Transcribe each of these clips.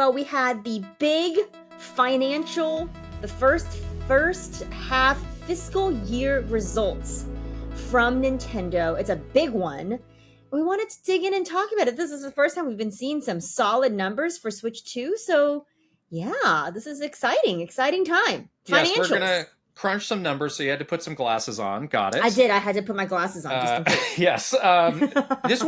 Well, we had the big the first half fiscal year results from Nintendo. It's a big one. We wanted to dig in and talk about it. This is the first time we've been seeing some solid numbers for Switch 2. So, yeah, this is exciting time. Yes, Financials. we're going to crunch some numbers, so you had to put some glasses on. Got it. I did. I had to put my glasses on just in case. Yes. This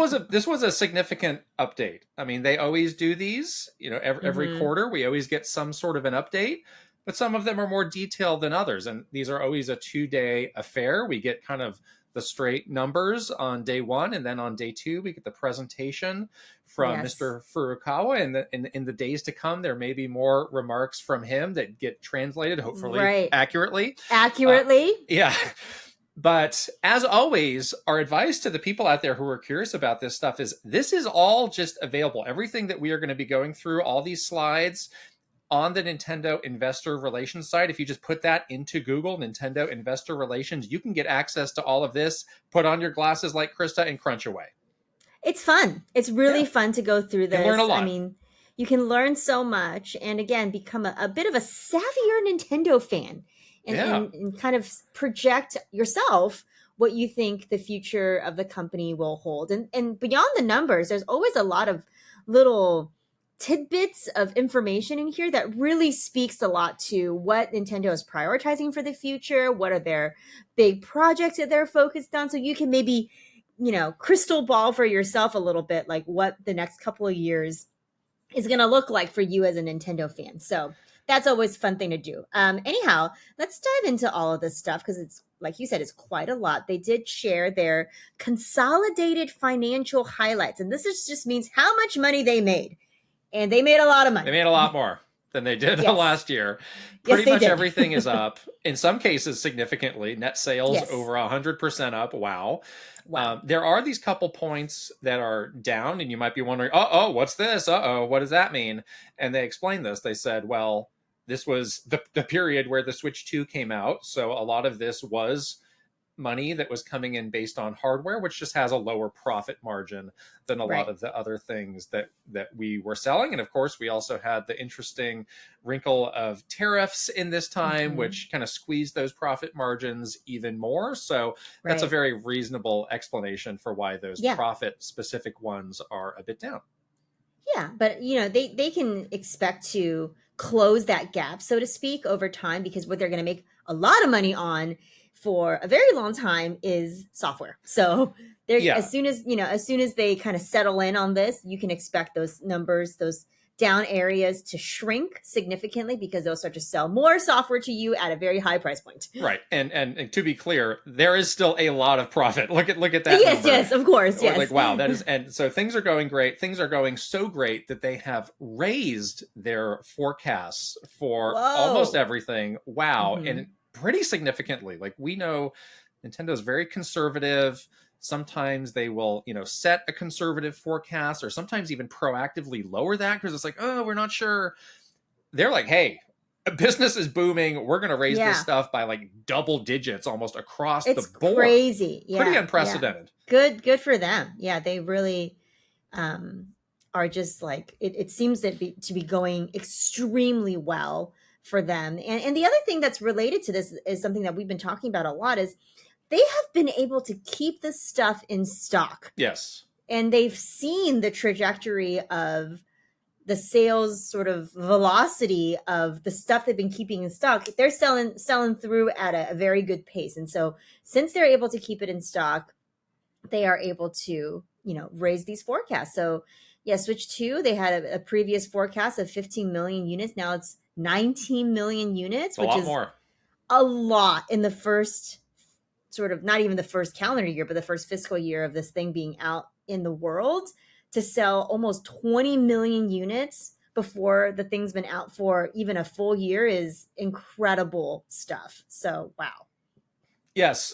was a significant update. I mean, they always do these, every quarter. We always get some sort of an update, but some of them are more detailed than others. And these are always a 2-day affair. We get kind of the straight numbers on day one, and then on day two we get the presentation from Mr. Furukawa, and in the days to come there may be more remarks from him that get translated hopefully accurately. Yeah. But as always, our advice to the people out there who are curious about this stuff is this is all just available. Everything that we are going to be going through, all these slides, on the Nintendo Investor Relations site. If you just put that into Google, Nintendo Investor Relations, you can get access to all of this, put on your glasses like Krysta, and crunch away. It's fun. It's really fun to go through this. You learn a lot. I mean, you can learn so much, and again, become a bit of a savvier Nintendo fan, and kind of project yourself what you think the future of the company will hold. And beyond the numbers, there's always a lot of little tidbits of information in here that really speaks a lot to what Nintendo is prioritizing for the future. What are their big projects that they're focused on? So you can maybe, crystal ball for yourself a little bit, like what the next couple of years is going to look like for you as a Nintendo fan. So that's always a fun thing to do. Anyhow, let's dive into all of this stuff because it's, like you said, it's quite a lot. They did share their consolidated financial highlights, and this just means how much money they made. And they made a lot of money. They made a lot more than they did last year. Yes, Pretty much everything is up. In some cases, significantly. Net sales over 100% up. Wow. There are these couple points that are down, and you might be wondering, what's this? What does that mean? And they explained this. They said, well, this was the period where the Switch 2 came out. So a lot of this was money that was coming in based on hardware, which just has a lower profit margin than a lot of the other things that we were selling. And of course, we also had the interesting wrinkle of tariffs in this time, which kind of squeezed those profit margins even more. So that's a very reasonable explanation for why those profit specific ones are a bit down. Yeah, but they can expect to close that gap, so to speak, over time, because what they're going to make a lot of money on for a very long time is software. So as soon as they kind of settle in on this, you can expect those numbers, those down areas to shrink significantly because they'll start to sell more software to you at a very high price point. Right. And to be clear, there is still a lot of profit. Look at that. Yes, of course. Yes. Like, wow, that is, and so things are going great. Things are going so great that they have raised their forecasts for almost everything. Wow. And pretty significantly. Like, we know Nintendo's very conservative. Sometimes they will, set a conservative forecast, or sometimes even proactively lower that because it's like, oh, we're not sure. They're like, hey, business is booming. We're going to raise this stuff by like double digits almost across the board. It's crazy. Yeah. Pretty unprecedented. Yeah. Good for them. Yeah, they really are just like, it seems to be going extremely well for them. And the other thing that's related to this is something that we've been talking about a lot is they have been able to keep this stuff in stock. Yes. And they've seen the trajectory of the sales sort of velocity of the stuff they've been keeping in stock. They're selling through at a very good pace. And so since they're able to keep it in stock, they are able to, raise these forecasts. So Switch 2, they had a previous forecast of 15 million units. Now it's 19 million units, which is a lot in the first sort of, not even the first calendar year, but the first fiscal year of this thing being out in the world. To sell almost 20 million units before the thing's been out for even a full year is incredible stuff. So, wow. Yes.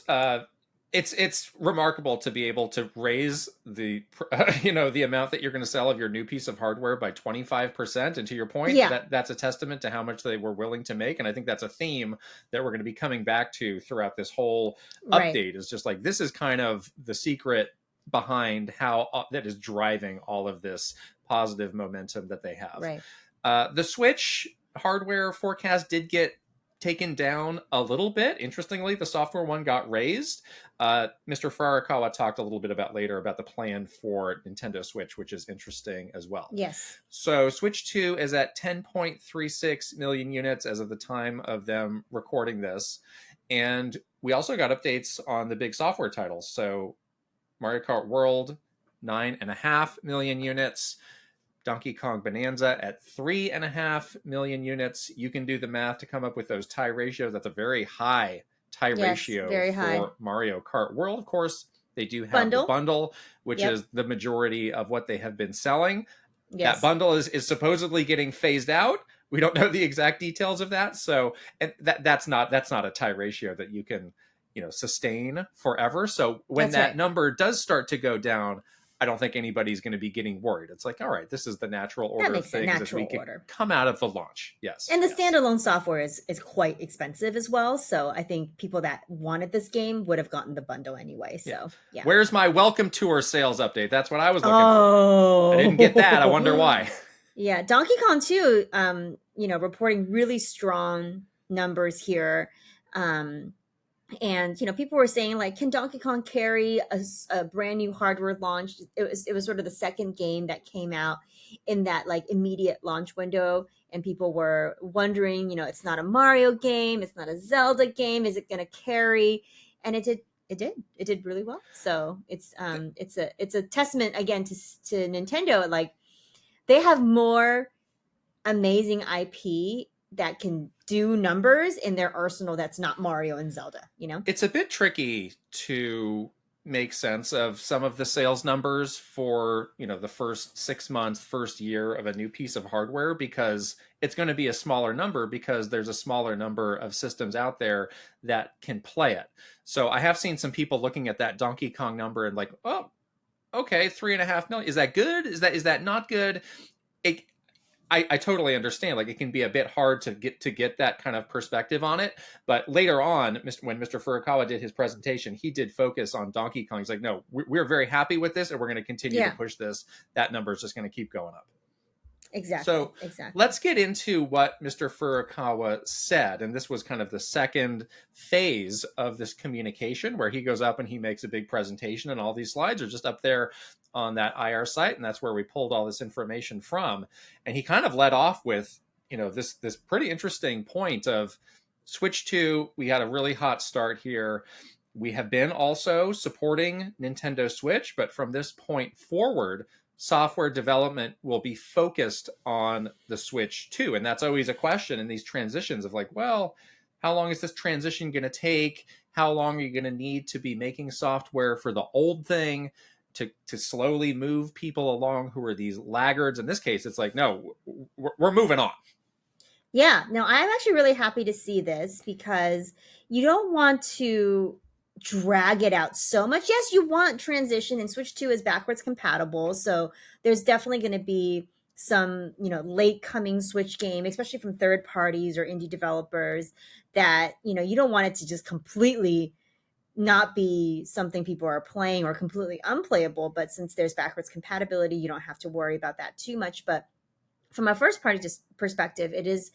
It's remarkable to be able to raise the, the amount that you're going to sell of your new piece of hardware by 25%. And to your point, that's a testament to how much they were willing to make. And I think that's a theme that we're going to be coming back to throughout this whole update. Is just like, this is kind of the secret behind how that is driving all of this positive momentum that they have. Right. The Switch hardware forecast did get taken down a little bit. Interestingly, the software one got raised. Mr. Furukawa talked a little bit about later about the plan for Nintendo Switch, which is interesting as well. Yes. So Switch 2 is at 10.36 million units as of the time of them recording this. And we also got updates on the big software titles. So Mario Kart World, 9.5 million units. Donkey Kong Bonanza at 3.5 million units. You can do the math to come up with those tie ratios. That's a very high tie ratio very for high. Mario Kart World. Of course, they do have Bundle. the bundle, which is the majority of what they have been selling. Yes. That bundle is supposedly getting phased out. We don't know the exact details of that. So, and that's not a tie ratio that you can, sustain forever. So when that number does start to go down, I don't think anybody's going to be getting worried. It's like, all right, this is the natural order of things as we can come out of the launch. Yes. And the standalone software is quite expensive as well. So I think people that wanted this game would have gotten the bundle anyway. So yeah. Where's my welcome tour sales update? That's what I was looking for. I didn't get that. I wonder why. Yeah. Donkey Kong 2, reporting really strong numbers here. And people were saying, like, can Donkey Kong carry a brand new hardware launch? It was sort of the second game that came out in that like immediate launch window, and people were wondering, it's not a Mario game, it's not a Zelda game, is it going to carry? And it did really well. So it's a testament again to Nintendo. Like, they have more amazing IP that can do numbers in their arsenal that's not Mario and Zelda, It's a bit tricky to make sense of some of the sales numbers for, the first 6 months, first year of a new piece of hardware, because it's going to be a smaller number because there's a smaller number of systems out there that can play it. So I have seen some people looking at that Donkey Kong number and like, oh, okay, 3.5 million. Is that good? Is that not good? I totally understand. Like, it can be a bit hard to get that kind of perspective on it. But later on, when Mr. Furukawa did his presentation, he did focus on Donkey Kong. He's like, no, we're very happy with this, and we're going to continue to push this. That number is just going to keep going up. Exactly. So let's get into what Mr. Furukawa said. And this was kind of the second phase of this communication, where he goes up and he makes a big presentation, and all these slides are just up there on that IR site. And that's where we pulled all this information from. And he kind of led off with, this pretty interesting point of Switch 2. We had a really hot start here. We have been also supporting Nintendo Switch, but from this point forward, software development will be focused on the Switch 2. And that's always a question in these transitions of like, well, how long is this transition going to take? How long are you going to need to be making software for the old thing to slowly move people along who are these laggards? In this case, it's like, no, we're moving on. Yeah, no, I'm actually really happy to see this, because you don't want to drag it out so much. Yes, you want transition, and Switch 2 is backwards compatible. So there's definitely going to be some, late coming Switch game, especially from third parties or indie developers, that, you don't want it to just completely not be something people are playing or completely unplayable. But since there's backwards compatibility, you don't have to worry about that too much. But from a first party perspective, it is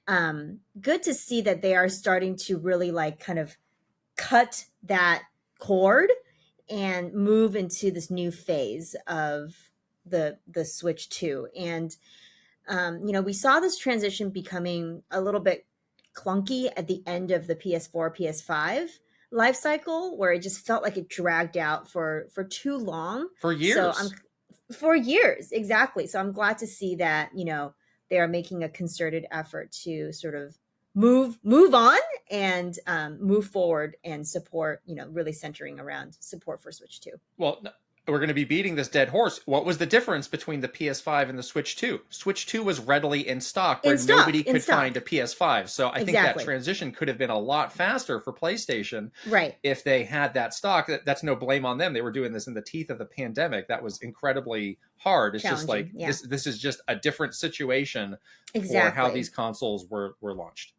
good to see that they are starting to really like kind of cut that cord and move into this new phase of the Switch 2. And we saw this transition becoming a little bit clunky at the end of the PS4 PS5 life cycle, where it just felt like it dragged out for too long, for years. For years, exactly. So I'm glad to see that they are making a concerted effort to sort of move on and move forward and support, really centering around support for Switch 2. Well, we're going to be beating this dead horse. What was the difference between the PS5 and the Switch 2? Switch 2 was readily in stock, where nobody could find a PS5. So I think that transition could have been a lot faster for PlayStation, right? If they had that stock. That's no blame on them. They were doing this in the teeth of the pandemic. That was incredibly hard. It's just like, this is just a different situation for how these consoles were launched.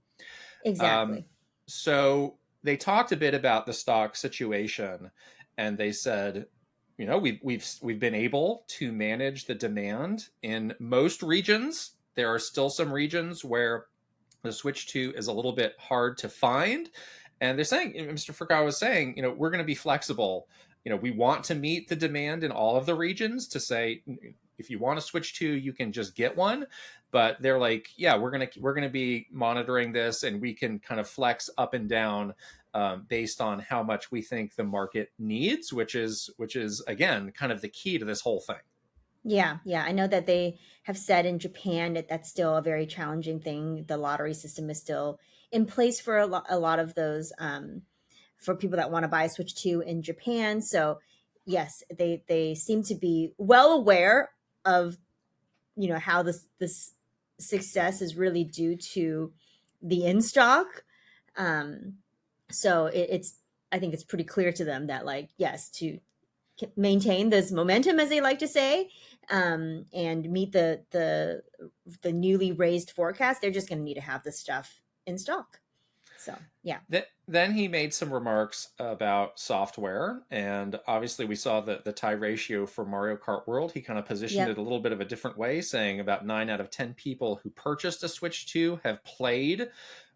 Exactly. So they talked a bit about the stock situation, and they said, we've been able to manage the demand in most regions. There are still some regions where the Switch 2 is a little bit hard to find. And they're saying, Mr. Fukawa was saying, we're going to be flexible. We want to meet the demand in all of the regions to say, if you want to Switch 2, you can just get one. But they're like, yeah, we're gonna be monitoring this, and we can kind of flex up and down based on how much we think the market needs, which is again kind of the key to this whole thing. Yeah, I know that they have said in Japan that that's still a very challenging thing. The lottery system is still in place for a lot of those for people that want to buy a Switch 2 in Japan. So yes, they seem to be well aware of how this success is really due to the in stock. So it's I think it's pretty clear to them that, like, yes, to maintain this momentum, as they like to say, and meet the newly raised forecast, they're just going to need to have this stuff in stock. So yeah. Then he made some remarks about software, and obviously we saw the tie ratio for Mario Kart World. He kind of positioned it a little bit of a different way, saying about 9 out of 10 people who purchased a Switch 2 have played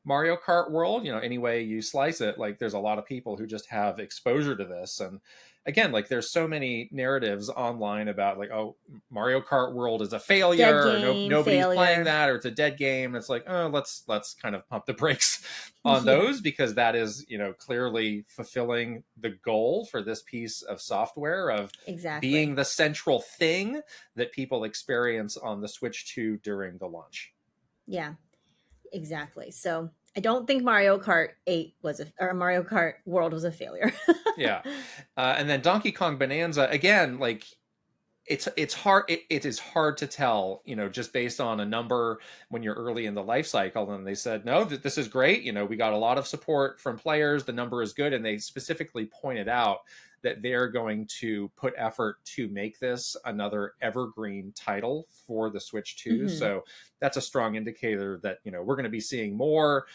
Mario Kart World. Any way you slice it, like, there's a lot of people who just have exposure to this. And again, like, there's so many narratives online about, like, oh, Mario Kart World is a failure, or nobody's playing that, or it's a dead game. It's like, oh, let's kind of pump the brakes on those, because that is clearly fulfilling the goal for this piece of software of being the central thing that people experience on the Switch 2 during the launch. Yeah, exactly. So I don't think Mario Kart 8 or Mario Kart World was a failure. Yeah. And then Donkey Kong Bonanza, again, like, it's hard. It is hard to tell, just based on a number when you're early in the life cycle. And they said, no, that this is great. We got a lot of support from players. The number is good. And they specifically pointed out that they're going to put effort to make this another evergreen title for the Switch 2. Mm-hmm. So that's a strong indicator that, we're going to be seeing more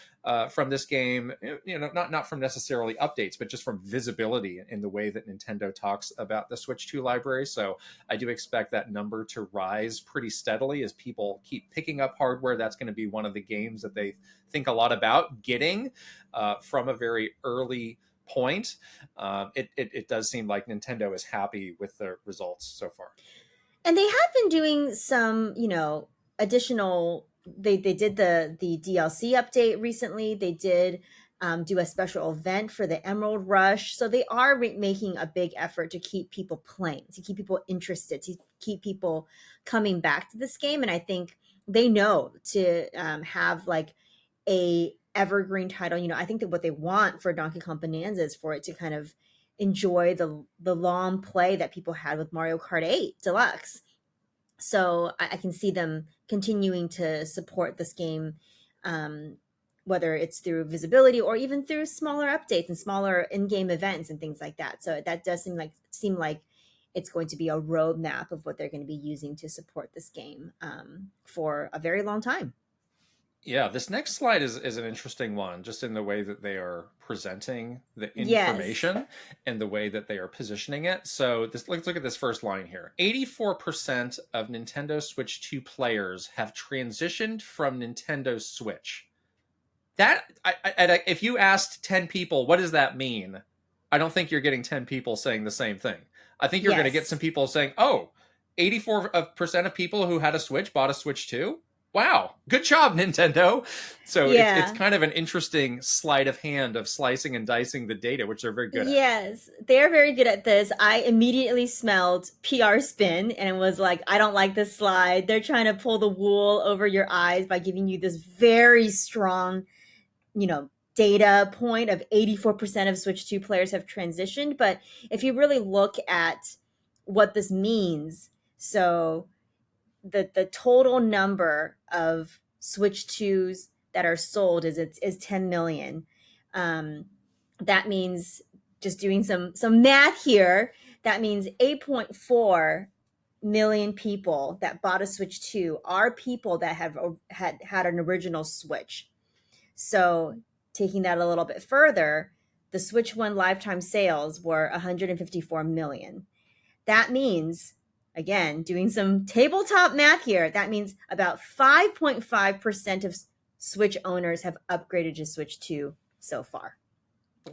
from this game, not from necessarily updates, but just from visibility in the way that Nintendo talks about the Switch 2 library. So I do expect that number to rise pretty steadily as people keep picking up hardware. That's going to be one of the games that they think a lot about getting from a very early point. It does seem like Nintendo is happy with the results so far. And they have been doing some, additional, they did the DLC update recently. They did do a special event for the Emerald Rush. So they are making a big effort to keep people playing, to keep people interested, to keep people coming back to this game. And I think they know to have like a evergreen title. I think that what they want for Donkey Kong Bonanza is for it to kind of enjoy the long play that people had with Mario Kart 8 Deluxe. So I can see them continuing to support this game, whether it's through visibility or even through smaller updates and smaller in-game events and things like that. So that does seem like it's going to be a roadmap of what they're going to be using to support this game for a very long time. Yeah, this next slide is an interesting one, just in the way that they are presenting the information and the way that they are positioning it. So let's look at this first line here. 84% of Nintendo Switch 2 players have transitioned from Nintendo Switch. That, if you asked 10 people, what does that mean? I don't think you're getting 10 people saying the same thing. I think you're going to get some people saying, oh, 84% of people who had a Switch bought a Switch 2? Wow, good job, Nintendo. So it's kind of an interesting sleight of hand of slicing and dicing the data, which they're very good at. Yes, they're very good at this. I immediately smelled PR spin and was like, I don't like this slide. They're trying to pull the wool over your eyes by giving you this very strong, data point of 84% of Switch 2 players have transitioned. But if you really look at what this means, so the total number of Switch 2s that are sold is 10 million. That means, just doing some math here, that means 8.4 million people that bought a Switch 2 are people that have had an original Switch. So taking that a little bit further, the Switch 1 lifetime sales were 154 million. That means, again, doing some tabletop math here, that means about 5.5% of Switch owners have upgraded to Switch 2 so far.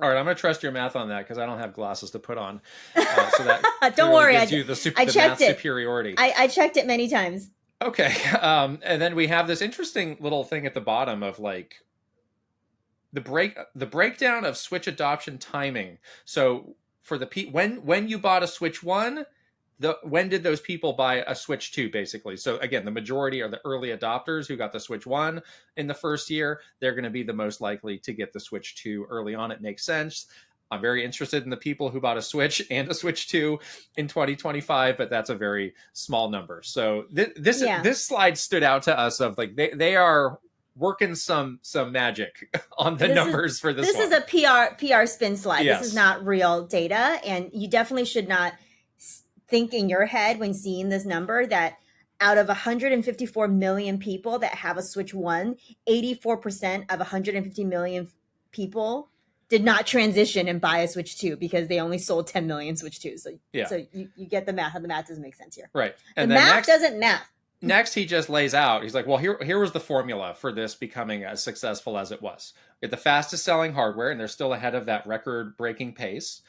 All right, I'm going to trust your math on that because I don't have glasses to put on. So that don't worry, gives you the math superiority. I checked it many times. Okay, and then we have this interesting little thing at the bottom of like the breakdown of Switch adoption timing. So for when you bought a Switch 1, when did those people buy a Switch 2, basically? So again, the majority are the early adopters who got the Switch 1 in the first year. They're going to be the most likely to get the Switch 2 early on. It makes sense. I'm very interested in the people who bought a Switch and a Switch 2 in 2025, but that's a very small number. So this slide stood out to us of like they are working some magic on the numbers for this one. This is a PR spin slide. Yes. This is not real data, and you definitely should not think in your head when seeing this number that out of 154 million people that have a Switch 1, 84% of 150 million people did not transition and buy a Switch 2 because they only sold 10 million Switch 2s. So you get the math. How the math doesn't make sense here. Right. And the math doesn't math. Next, he just lays out, he's like, well, here was the formula for this becoming as successful as it was. We had the fastest selling hardware, and they're still ahead of that record-breaking pace.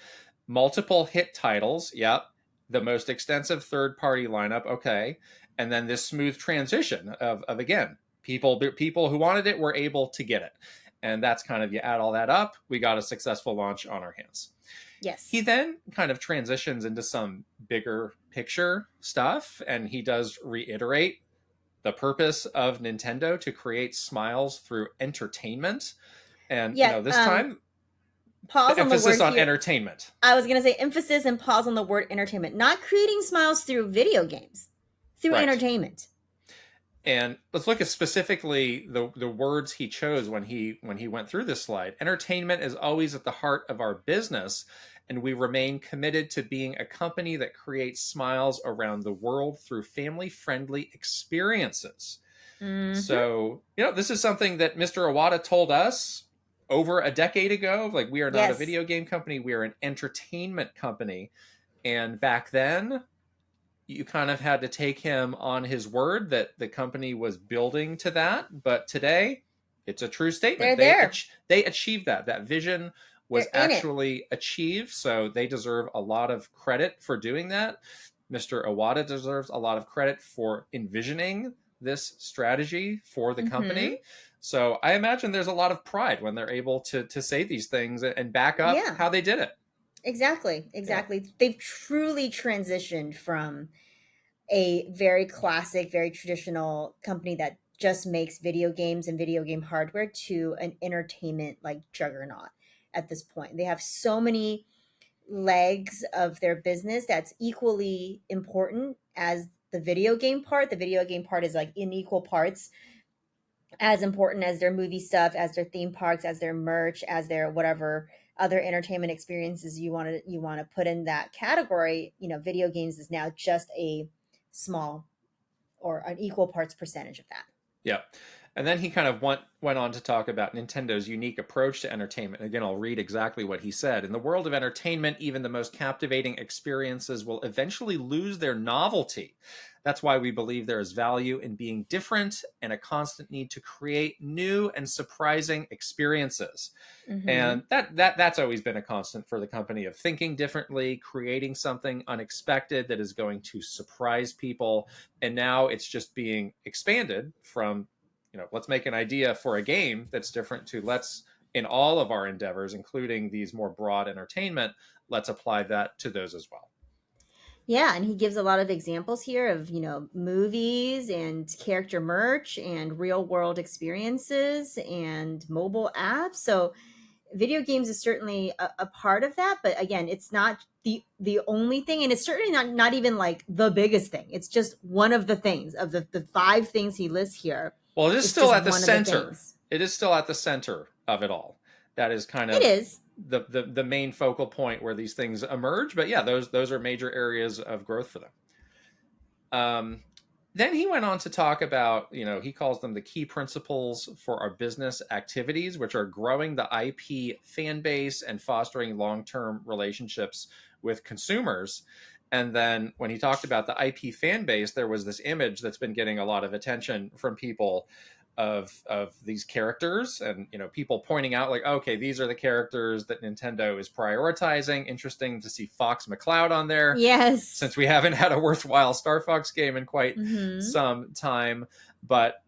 Multiple hit titles, yep. The most extensive third-party lineup, okay. And then this smooth transition of again, people who wanted it were able to get it. And that's kind of, you add all that up, we got a successful launch on our hands. Yes. He then kind of transitions into some bigger picture stuff, and he does reiterate the purpose of Nintendo to create smiles through entertainment. And this time, pause on the emphasis word on entertainment. I was going to say emphasis and pause on the word entertainment, not creating smiles through video games, through entertainment. And let's look at specifically the words he chose when he went through this slide. Entertainment is always at the heart of our business, and we remain committed to being a company that creates smiles around the world through family-friendly experiences. Mm-hmm. So, this is something that Mr. Iwata told us over a decade ago. Like, we are not a video game company, we are an entertainment company. And back then, you kind of had to take him on his word that the company was building to that. But today, it's a true statement. They achieved that. That vision was actually achieved. So they deserve a lot of credit for doing that. Mr. Iwata deserves a lot of credit for envisioning this strategy for the company. So I imagine there's a lot of pride when they're able to say these things and back up how they did it. Exactly. Yeah. They've truly transitioned from a very classic, very traditional company that just makes video games and video game hardware to an entertainment like juggernaut at this point. They have so many legs of their business that's equally important as the video game part. The video game part is like in equal parts as important as their movie stuff, as their theme parks, as their merch, as their whatever other entertainment experiences you want to put in that category. Video games is now just a small or an equal parts percentage of that. Yeah. And then he kind of went on to talk about Nintendo's unique approach to entertainment. Again, I'll read exactly what he said. In the world of entertainment, even the most captivating experiences will eventually lose their novelty. That's why we believe there is value in being different and a constant need to create new and surprising experiences. Mm-hmm. And that's always been a constant for the company, of thinking differently, creating something unexpected that is going to surprise people. And now it's just being expanded from, let's make an idea for a game that's different to let's, in all of our endeavors, including these more broad entertainment, let's apply that to those as well. Yeah, and he gives a lot of examples here of, movies and character merch and real world experiences and mobile apps. So video games is certainly a part of that. But again, it's not the only thing. And it's certainly not even like the biggest thing. It's just one of the things of the 5 things he lists here. Well, it is still at the center. It is still at the center of it all. That is kind of... It is. The main focal point where these things emerge. But yeah, those are major areas of growth for them. Then he went on to talk about, he calls them the key principles for our business activities, which are growing the IP fan base and fostering long-term relationships with consumers. And then when he talked about the IP fan base, there was this image that's been getting a lot of attention from people of these characters, and people pointing out like, okay, these are the characters that Nintendo is prioritizing. Interesting to see Fox McCloud on there, Yes. since we haven't had a worthwhile Star Fox game in quite Mm-hmm. some time. But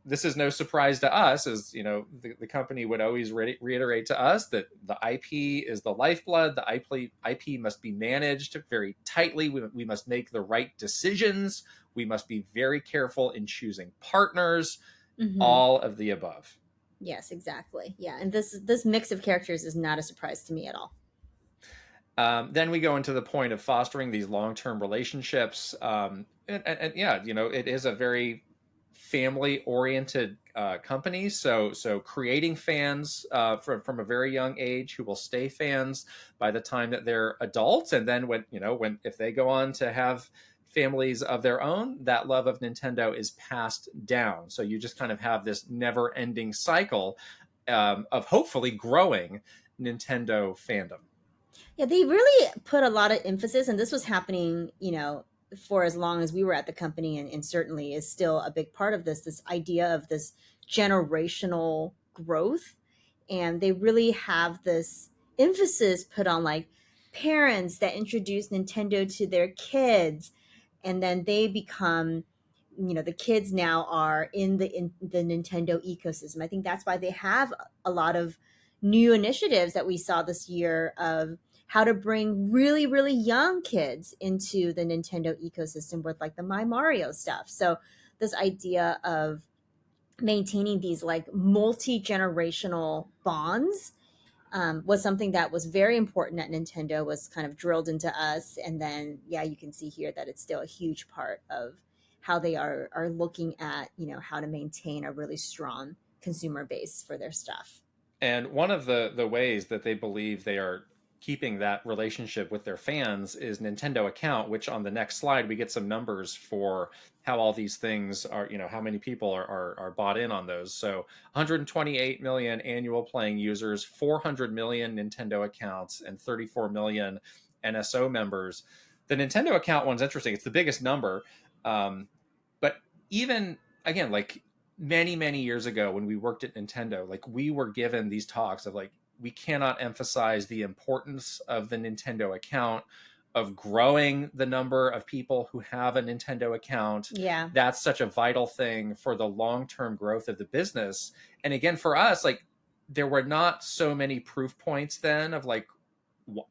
this is no surprise to us, as the company would always reiterate to us that the IP is the lifeblood. The IP must be managed very tightly. We must make the right decisions. We must be very careful in choosing partners. Mm-hmm. All of the above. Yes, exactly. Yeah, and this mix of characters is not a surprise to me at all. Then we go into the point of fostering these long-term relationships, and yeah, it is a very family-oriented company. So creating fans from a very young age who will stay fans by the time that they're adults, and then when if they go on to have families of their own, that love of Nintendo is passed down. So you just kind of have this never-ending cycle of hopefully growing Nintendo fandom. Yeah, they really put a lot of emphasis, and this was happening, for as long as we were at the company, and certainly is still a big part of this idea of this generational growth. And they really have this emphasis put on like parents that introduce Nintendo to their kids, and then they become, the kids now are in the Nintendo ecosystem. I think that's why they have a lot of new initiatives that we saw this year of how to bring really, really young kids into the Nintendo ecosystem with like the My Mario stuff. So this idea of maintaining these like multi-generational bonds was something that was very important at Nintendo, was kind of drilled into us. And then, yeah, you can see here that it's still a huge part of how they are looking at, how to maintain a really strong consumer base for their stuff. And one of the ways that they believe they are keeping that relationship with their fans is Nintendo account, which on the next slide we get some numbers for how all these things are, how many people are bought in on those. So 128 million annual playing users, 400 million Nintendo accounts, and 34 million NSO members. The Nintendo account one's interesting. It's the biggest number. But even again, like many years ago when we worked at Nintendo, like we were given these talks of like, we cannot emphasize the importance of the Nintendo account, of growing the number of people who have a Nintendo account. Yeah. That's such a vital thing for the long-term growth of the business. And again, for us, like there were not so many proof points then of like,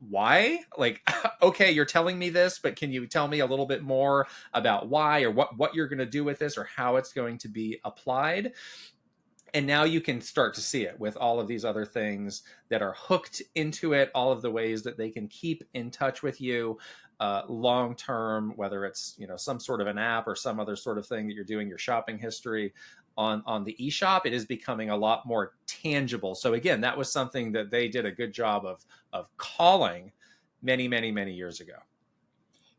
why? Like, okay, you're telling me this, but can you tell me a little bit more about why, or what you're going to do with this, or how it's going to be applied? And now you can start to see it with all of these other things that are hooked into it, all of the ways that they can keep in touch with you long term, whether it's some sort of an app or some other sort of thing that you're doing your shopping history on the eShop. It is becoming a lot more tangible. So again, that was something that they did a good job of calling many years ago.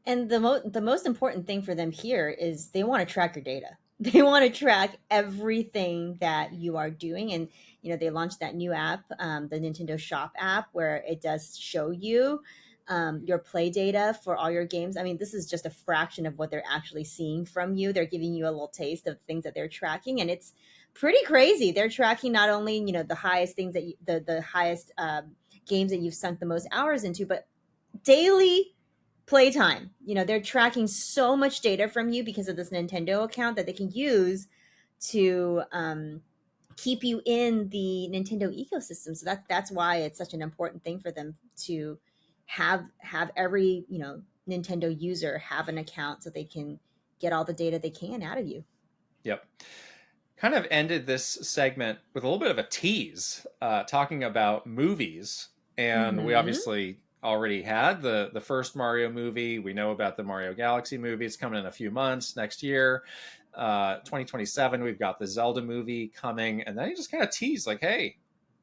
And the most important thing for them here is they want to track your data. They want to track everything that you are doing. And, they launched that new app, the Nintendo Shop app, where it does show you your play data for all your games. I mean, this is just a fraction of what they're actually seeing from you. They're giving you a little taste of things that they're tracking, and it's pretty crazy. They're tracking not only, the highest things that the highest games that you've sunk the most hours into, but daily playtime. They're tracking so much data from you because of this Nintendo account that they can use to keep you in the Nintendo ecosystem. So that's why it's such an important thing for them to have every Nintendo user have an account so they can get all the data they can out of you. Yep. Kind of ended this segment with a little bit of a tease, talking about movies. And we obviously already had the first Mario movie. We know about the Mario Galaxy movie. It's coming in a few months next year. 2027, we've got the Zelda movie coming. And then he just kind of teased like, hey,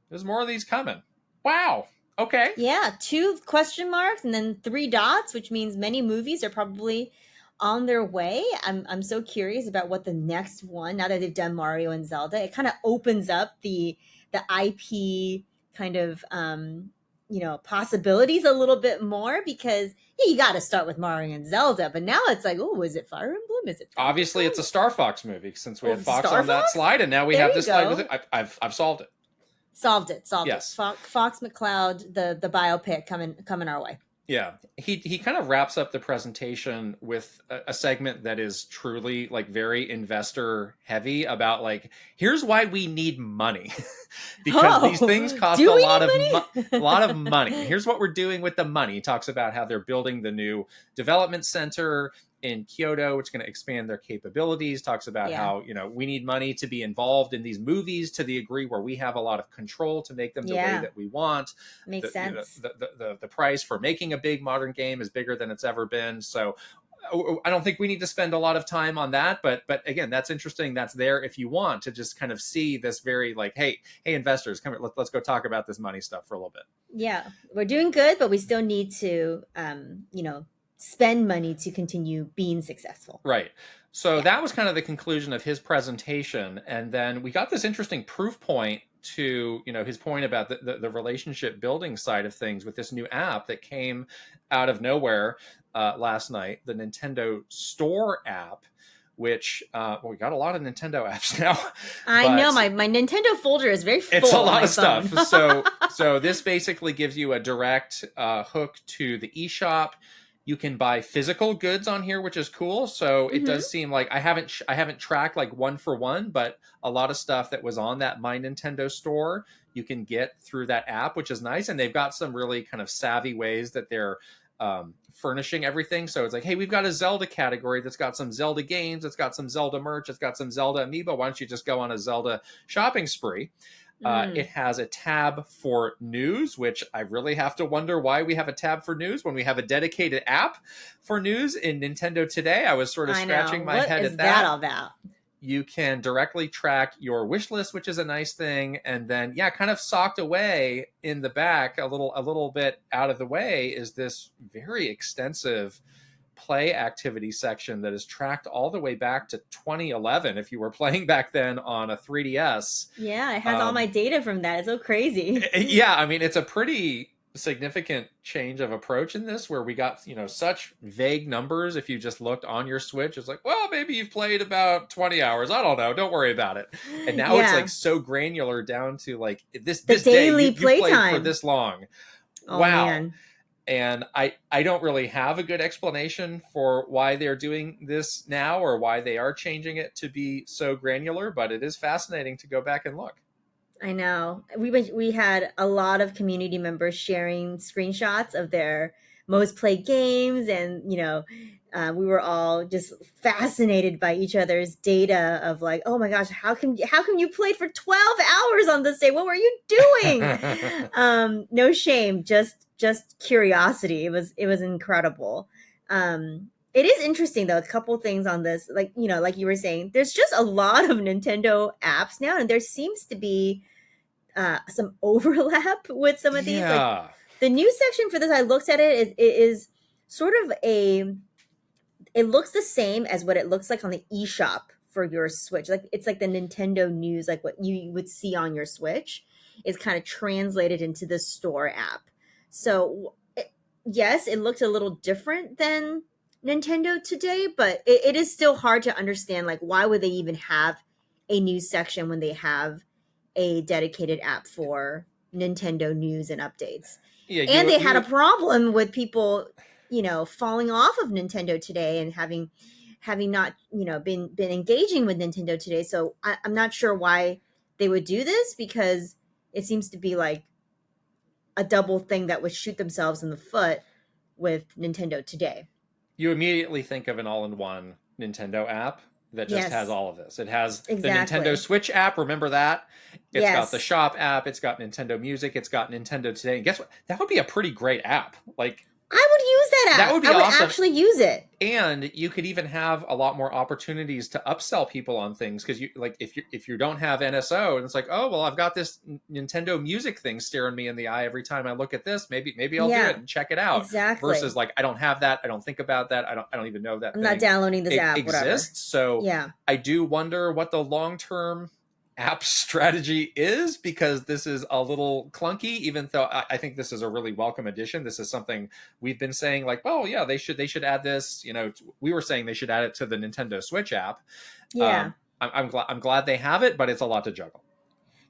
there's more of these coming. Wow. Okay. Yeah, 2 question marks and then 3 dots, which means many movies are probably on their way. I'm so curious about what the next one, now that they've done Mario and Zelda, it kind of opens up the IP kind of possibilities a little bit more, because you got to start with Mario and Zelda, but now it's like, oh, is it Fire Emblem? Is it obviously it's a Star Fox movie, since we had Fox Star on that Fox? slide, and now we There have you this slide with go. it. I've solved it. Solved Yes. it. Fox McCloud, the biopic coming our way. Yeah, he kind of wraps up the presentation with a segment that is truly like very investor heavy, about like, here's why we need money because these things cost a lot of money. Here's what we're doing with the money. He talks about how they're building the new development center in Kyoto, which is going to expand their capabilities. Talks about how, we need money to be involved in these movies to the degree where we have a lot of control to make them the way that we want. Makes sense. The price for making a big modern game is bigger than it's ever been. So I don't think we need to spend a lot of time on that, but again, that's interesting. That's there if you want to just kind of see this very like, hey investors, come here, let's go talk about this money stuff for a little bit. Yeah, we're doing good, but we still need to spend money to continue being successful. Right. So that was kind of the conclusion of his presentation. And then we got this interesting proof point to, his point about the relationship building side of things with this new app that came out of nowhere last night, the Nintendo Store app, which we got a lot of Nintendo apps now. I know my Nintendo folder is very full. It's a lot of stuff. So this basically gives you a direct hook to the eShop. You can buy physical goods on here, which is cool. So it does seem like I haven't tracked like one for one, but a lot of stuff that was on that My Nintendo Store you can get through that app, which is nice. And they've got some really kind of savvy ways that they're furnishing everything. So it's like, hey, we've got a Zelda category that's got some Zelda games, it's got some Zelda merch, it's got some Zelda amiibo. Why don't you just go on a Zelda shopping spree? It has a tab for news, which I really have to wonder why we have a tab for news when we have a dedicated app for news in Nintendo Today. I was sort of scratching my head at that. What is that all about? You can directly track your wish list, which is a nice thing. And then, kind of socked away in the back, a little bit out of the way, is this very extensive play activity section that is tracked all the way back to 2011 if you were playing back then on a 3DS. Yeah, it has all my data from that. It's so crazy. Yeah, I mean, it's a pretty significant change of approach in this, where we got such vague numbers. If you just looked on your Switch, it's like, well, maybe you've played about 20 hours, I don't know, don't worry about it. And now it's like so granular down to like this daily day you played time for this long. Oh, wow, man. And I don't really have a good explanation for why they're doing this now, or why they are changing it to be so granular, but it is fascinating to go back and look. I know. We had a lot of community members sharing screenshots of their most played games, and we were all just fascinated by each other's data of like, oh my gosh, how come you played for 12 hours on this day? What were you doing? No shame, just curiosity. It was incredible. It is interesting though, a couple things on this, like you were saying, there's just a lot of Nintendo apps now, and there seems to be some overlap with some of these. Like the news section for this, I looked at it is sort of it looks the same as what it looks like on the eShop for your Switch. Like it's like the Nintendo news, like what you would see on your Switch is kind of translated into the store app. So yes, it looked a little different than Nintendo Today, but it is still hard to understand, like, why would they even have a news section when they have a dedicated app for Nintendo news and updates? And they had a problem with people, falling off of Nintendo Today and having not, been engaging with Nintendo Today. So I'm not sure why they would do this, because it seems to be like a double thing that would shoot themselves in the foot with Nintendo Today. You immediately think of an all-in-one Nintendo app that just has all of this. It has the Nintendo Switch app. Remember that? It's got the shop app. It's got Nintendo Music. It's got Nintendo Today. And guess what? That would be a pretty great app. Like, I would use that app. That would be awesome. I would actually use it. And you could even have a lot more opportunities to upsell people on things, because you like if you don't have NSO, and it's like, oh well, I've got this Nintendo Music thing staring me in the eye every time I look at this. Maybe I'll do it and check it out. Exactly. Versus like, I don't have that. I don't think about that. I don't even know that I'm not downloading this app. Exists. Whatever. So I do wonder what the long term app strategy is, because this is a little clunky, even though I think this is a really welcome addition. This is something we've been saying, like, oh yeah, they should add this. We were saying they should add it to the Nintendo Switch app. Yeah. I'm glad they have it, but it's a lot to juggle.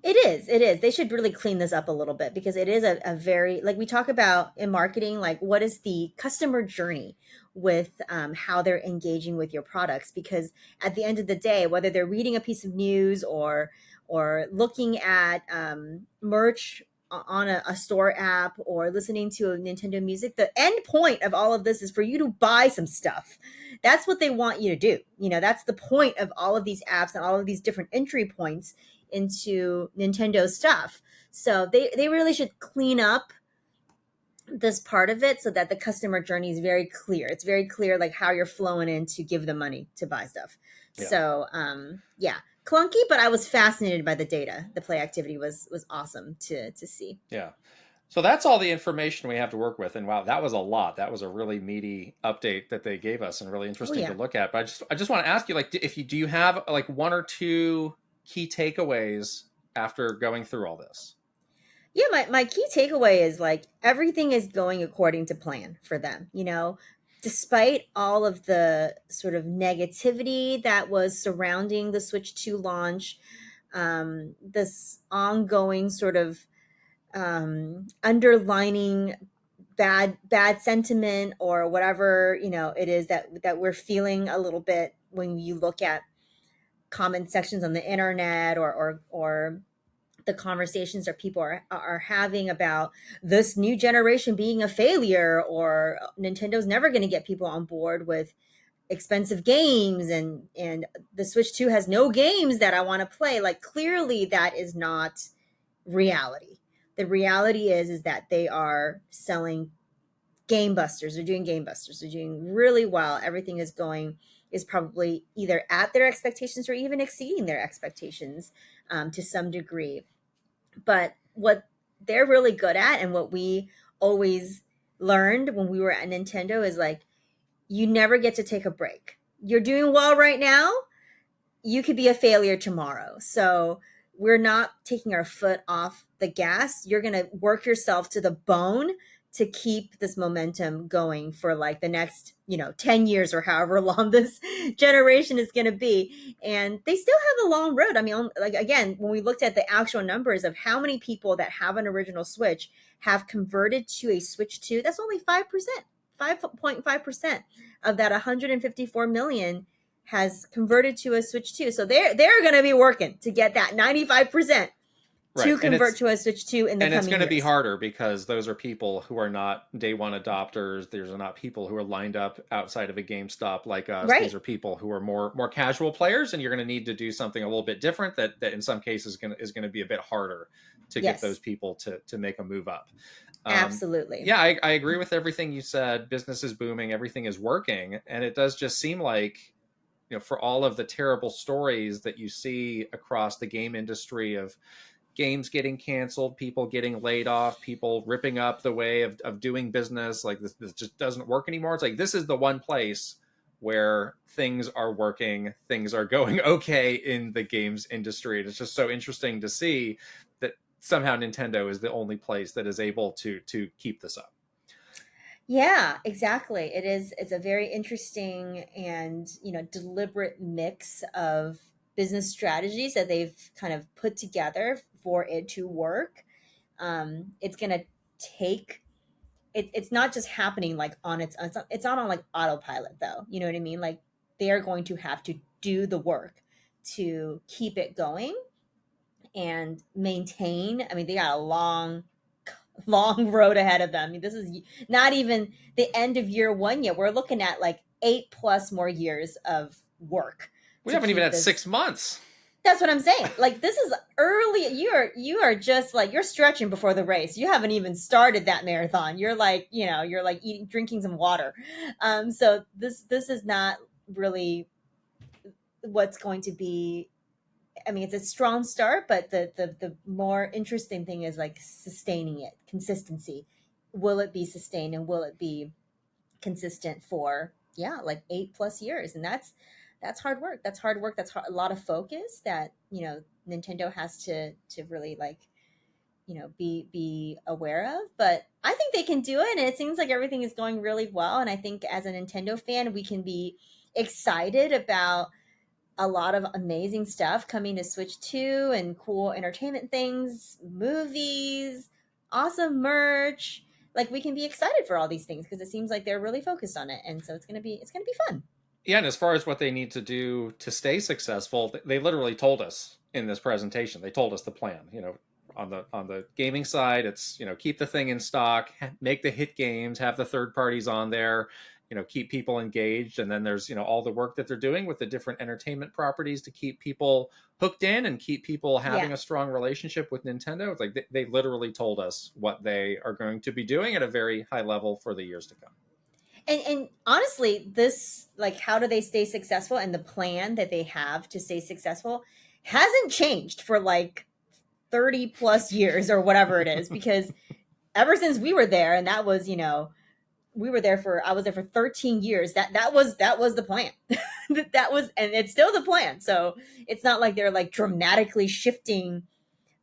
It is. It is. They should really clean this up a little bit because it is a very, like we talk about in marketing, like what is the customer journey with how they're engaging with your products? Because at the end of the day, whether they're reading a piece of news or looking at merch on a store app or listening to a Nintendo music, the end point of all of this is for you to buy some stuff. That's what they want you to do. That's the point of all of these apps and all of these different entry points into Nintendo stuff. So they really should clean up this part of it so that the customer journey is very clear. It's very clear like how you're flowing in to give them money to buy stuff. Yeah. So yeah, clunky, but I was fascinated by the data. The play activity was awesome to see. Yeah. So that's all the information we have to work with. And wow, that was a lot. That was a really meaty update that they gave us and really interesting to look at. But I just want to ask you, like, do you have like one or two key takeaways after going through all this? Yeah, my key takeaway is like everything is going according to plan for them, despite all of the sort of negativity that was surrounding the Switch 2 launch, this ongoing sort of underlining bad sentiment or whatever, it is that we're feeling a little bit when you look at comment sections on the internet or the conversations that people are having about this new generation being a failure, or Nintendo's never going to get people on board with expensive games, and the Switch 2 has no games that I want to play. Like, clearly that is not reality. The reality is that they are selling game busters. They're doing game busters. They're doing really well. Everything is probably either at their expectations or even exceeding their expectations to some degree. But what they're really good at, and what we always learned when we were at Nintendo, is like, you never get to take a break. You're doing well right now. You could be a failure tomorrow. So we're not taking our foot off the gas. You're going to work yourself to the bone to keep this momentum going for like the next 10 years or however long this generation is going to be. And they still have a long road. I mean, like, again, when we looked at the actual numbers of how many people that have an original Switch have converted to a Switch 2, that's only 5%. 5.5% of that 154 million has converted to a Switch 2. So they're going to be working to get that 95% to convert to a Switch 2 in the coming years. And it's going to be harder because those are people who are not day one adopters. These are not people who are lined up outside of a GameStop like us. Right. These are people who are more casual players, and you're going to need to do something a little bit different that in some cases is going to be a bit harder to get those people to make a move up. Absolutely. Yeah, I agree with everything you said. Business is booming. Everything is working. And it does just seem like, for all of the terrible stories that you see across the game industry of games getting canceled, people getting laid off, people ripping up the way of doing business, like this just doesn't work anymore. It's like, this is the one place where things are working, things are going okay in the games industry. And it's just so interesting to see that somehow Nintendo is the only place that is able to keep this up. Yeah, exactly. It's a very interesting and deliberate mix of business strategies that they've kind of put together for it to work. It's gonna take it's not just happening like on its own. It's not on like autopilot though. You know what I mean? Like, they are going to have to do the work to keep it going and maintain. I mean, they got a long road ahead of them. I mean, this is not even the end of year one yet. We're looking at like 8+ more years of work. We haven't even had 6 months. That's what I'm saying. Like, this is early. You are just like, you're stretching before the race. You haven't even started that marathon. You're like, you're like drinking some water. So this is not really what's going to be. I mean, it's a strong start, but the more interesting thing is like sustaining it, consistency. Will it be sustained, and will it be consistent for like 8+ years? And that's hard work. That's hard work. That's a lot of focus that Nintendo has to really like, be aware of. But I think they can do it, and it seems like everything is going really well. And I think as a Nintendo fan, we can be excited about a lot of amazing stuff coming to Switch 2 and cool entertainment things, movies, awesome merch. Like we can be excited for all these things because it seems like they're really focused on it, and so it's gonna be fun. Yeah, and as far as what they need to do to stay successful, they literally told us in this presentation. They told us the plan. On the gaming side, it's keep the thing in stock, make the hit games, have the third parties on there, keep people engaged, and then there's all the work that they're doing with the different entertainment properties to keep people hooked in and keep people having Yeah. a strong relationship with Nintendo. It's like they literally told us what they are going to be doing at a very high level for the years to come. And honestly, this, like, how do they stay successful, and the plan that they have to stay successful hasn't changed for like 30 plus years or whatever it is, because ever since we were there, and that was, I was there for 13 years. That was the plan. That was, and it's still the plan. So it's not like they're like dramatically shifting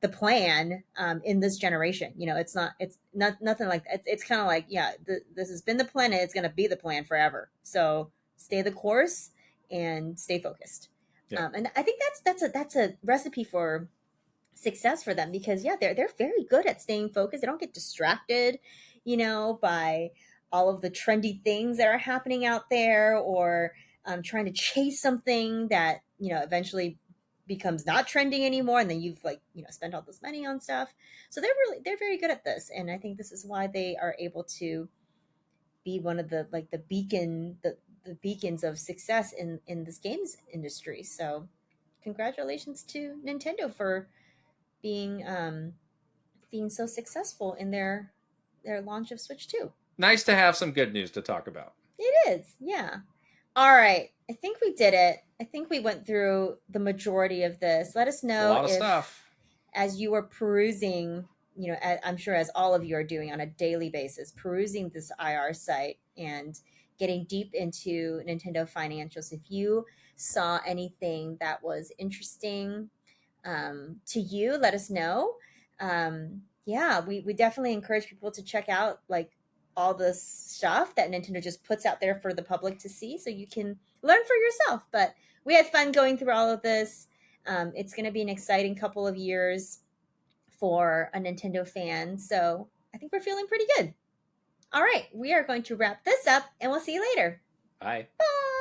the plan in this generation. It's not nothing like that. It's kind of like, yeah, this has been the plan, and it's going to be the plan forever. So stay the course and stay focused. Yeah. And I think that's a recipe for success for them, because yeah, they're very good at staying focused. They don't get distracted, by all of the trendy things that are happening out there, or trying to chase something that eventually becomes not trending anymore, and then you've like spent all this money on stuff. So they're very good at this, and I think this is why they are able to be one of the like the beacons of success in this games industry. So congratulations to Nintendo for being being so successful in their launch of Switch 2. Nice to have some good news to talk about. It is, yeah. All right, I think we did it. I think we went through the majority of this. Let us It's a know lot of if, stuff. as you are perusing, I'm sure as all of you are doing on a daily basis, perusing this IR site and getting deep into Nintendo financials, if you saw anything that was interesting to you, let us know. Yeah, we definitely encourage people to check out like all the stuff that Nintendo just puts out there for the public to see, so you can learn for yourself. But we had fun going through all of this. It's going to be an exciting couple of years for a Nintendo fan, so I think we're feeling pretty good. All right, we are going to wrap this up, and we'll see you later. Bye. Bye.